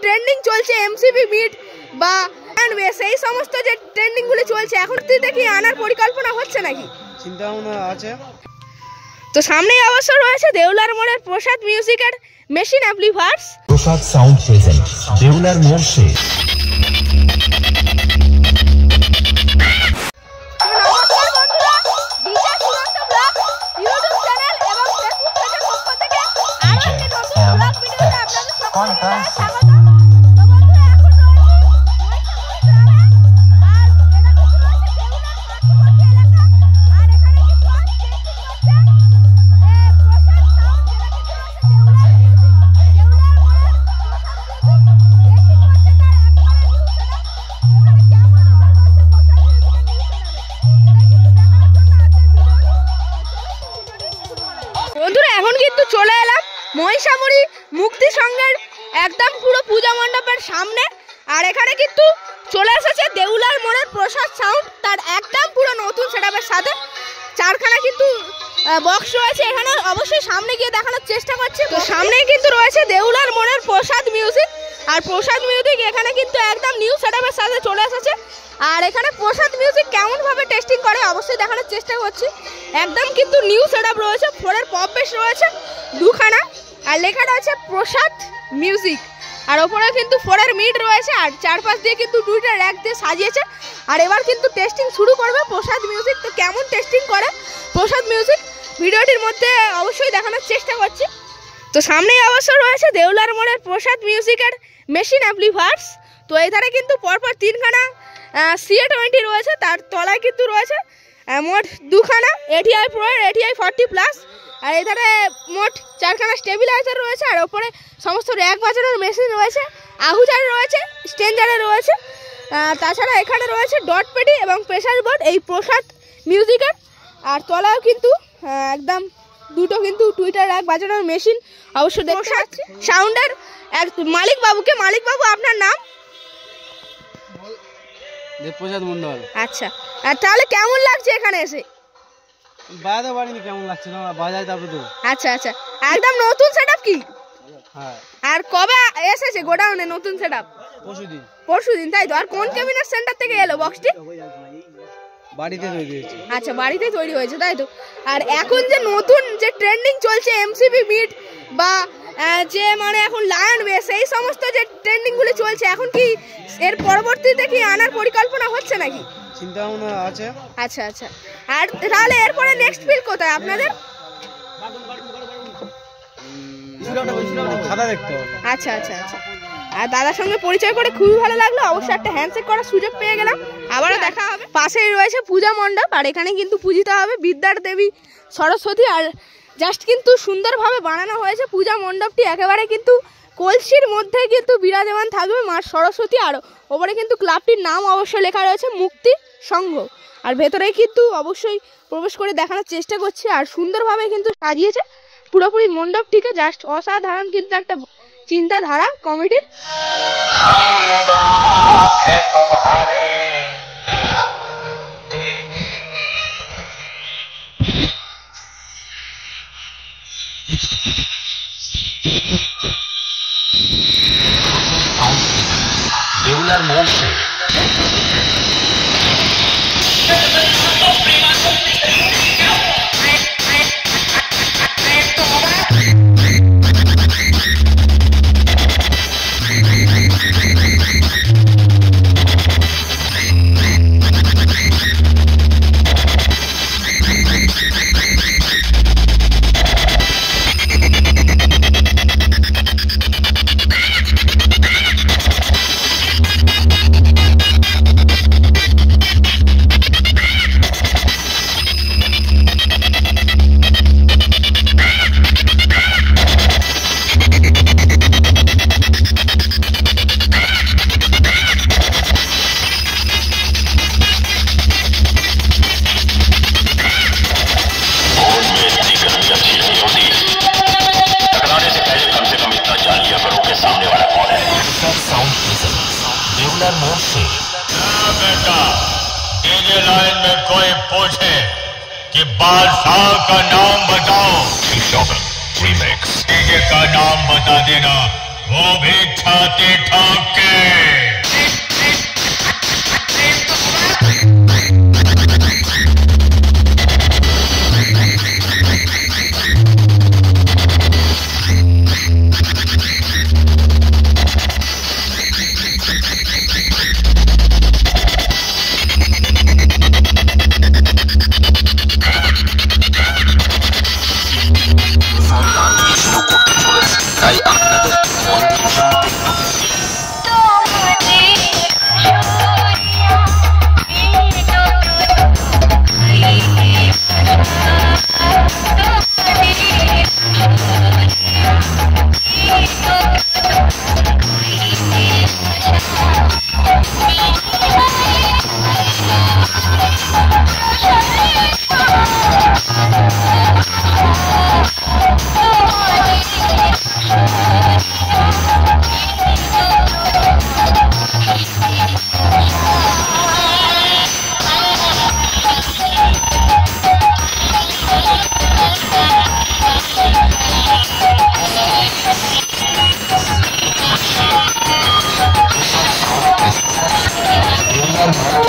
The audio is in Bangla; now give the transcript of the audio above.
ট্রেন্ডিং চলছে এমসিবি মিট বা সেই সমস্ত যে ট্রেন্ডিং গুলো চলছে এখন কি আনার পরিকল্পনা হচ্ছে নাকি? চিন্তা ভাবনা আছে। তো সামনেই অবশ্য রয়েছে দেউলার মোড়ের প্রসাদ মিউজিকের মেশিন অ্যাম্পলিফায়ার্স। প্রসাদ সাউন্ড প্রেজেন্ট দেউলার মোড় সে। বন্ধুরা এখন কিন্তু চলে এলাম মহিষামুড়ি মুক্তি সংঘের একদম পুরো পূজা মণ্ডপের সামনে। আর এখানে কিন্তু চলে এসেছে দেউলার মোড়ের প্রসাদ সাউন্ড, তার একদম পুরো নতুন সেটআপের সাথে চারখানা কিন্তু বক্স রয়েছে। এখানে অবশ্যই সামনে গিয়ে দেখানোর চেষ্টা করছি। তো সামনেই কিন্তু রয়েছে দেউলার মোড়ের প্রসাদ মিউজিক। আর প্রসাদ মিউজিক এখানে কিন্তু একদম নিউ সেটআপের সাথে চলে এসেছে। আর এখানে প্রসাদ মিউজিক কেমন ভাবে টেস্টিং করে অবশ্যই দেখানোর চেষ্টা করছি। একদম কিন্তু নিউ সেটআপ রয়েছে, ফোরের পপ বেস রয়েছে দুখানা, আর লেখা রয়েছে প্রসাদ মিউজিক। আর ওপরে কিন্তু ফোরের মিড রয়েছে, আর চারপাশ দিয়ে কিন্তু দুইটা র্যাক দিয়ে সাজিয়েছে। আর এবার কিন্তু টেস্টিং শুরু করবে প্রসাদ মিউজিক। তো কেমন টেস্টিং করে প্রসাদ মিউজিক ভিডিওটির মধ্যে অবশ্যই দেখানোর চেষ্টা করছি। তো সামনেই অবশ্য রয়েছে দেউলার মোড়ের প্রসাদ মিউজিকের মেশিন অ্যাম্পলিফায়ার্স। তো এই ধারে কিন্তু পরপর তিনখানা CA20 রয়েছে, তার তলায় কিন্তু রয়েছে মোট দুখানা ATI Pro এর ATI 40+। আর এধারে মোট চারখানা স্টেবিলাইজার রয়েছে, আর ওপরে সমস্ত র্যাক বাজানোর মেশিন রয়েছে, আহুজার রয়েছে, স্টেঞ্জারের রয়েছে। তাছাড়া এখানে রয়েছে ডট পেডি এবং প্রেসার বোর্ড এই প্রসাদ মিউজিকের। আর তলাও কিন্তু একদম দুটো কিন্তু টুইটার র্যাক বাজানোর মেশিন অবশ্য দেখতে পাচ্ছি। সাউন্ডের এক মালিক বাবু আপনার নাম? দেবপ্রসাদ মন্ডল। আচ্ছা, আর তাহলে কেমন লাগছে এখানে এসে? বাজাতে পারিনি, কেমন লাগছে না বাজাই তারপরে তো। আচ্ছা আচ্ছা, একদম নতুন সেটআপ কি? হ্যাঁ। আর কবে এসেছে গোডাউনে নতুন সেটআপ? পরশুদিন, তাই তো। আর কোন ক্যাবিনেট সেন্টার থেকে এলো বক্সটি? বাড়িতে তৈরি হয়েছে। আচ্ছা, বাড়িতে তৈরি হয়েছে, তাই তো। আর এখন যে নতুন যে ট্রেন্ডিং চলছে এমসিবি মিট বা যে মানে এখন লায়ন বেস এই সমস্ত যে ট্রেন্ডিং গুলো চলছে এখন কি এর পরবর্তীতে কি আনার পরিকল্পনা হচ্ছে নাকি? চিন্তা ভাবনা আছে। আচ্ছা আচ্ছা, আর তাহলে এরপরে নেক্সট ফিল কোথায় আপনাদের? খাতা দেখতে হবে। আচ্ছা আচ্ছা আচ্ছা, আর দাদার সঙ্গে পরিচয় করে খুবই ভালো লাগলো। অবশ্যই একটা হ্যান্ডশেক করার সুযোগ পেয়ে গেলাম, আবারও দেখা হবে। পাশেই রয়েছে পূজা মণ্ডপ, আর এখানে কিন্তু পূজিত হবে বিদ্যার দেবী সরস্বতী। আর জাস্ট কিন্তু সুন্দরভাবে বানানো হয়েছে পূজা মণ্ডপটি, একেবারে কিন্তু কলসির মধ্যে কিন্তু বিরাজমান থাকবে মা সরস্বতী। আর ওপরে কিন্তু ক্লাবটির নাম অবশ্যই লেখা রয়েছে মুক্তি সংঘ। আর ভেতরে কিন্তু অবশ্যই প্রবেশ করে দেখানোর চেষ্টা করছি। আর সুন্দরভাবে কিন্তু সাজিয়েছে পুরোপুরি মণ্ডপটিকে, জাস্ট অসাধারণ কিন্তু একটা চিন্তাধারা কমিটির। দেউলার মোড় সে। देउलर मोड़ से। बेटा डीजे लाइन में कोई पूछे कि बादशाह का नाम बताओ, डीजे का नाम बता देना, वो भी छाती ठोक के। Devular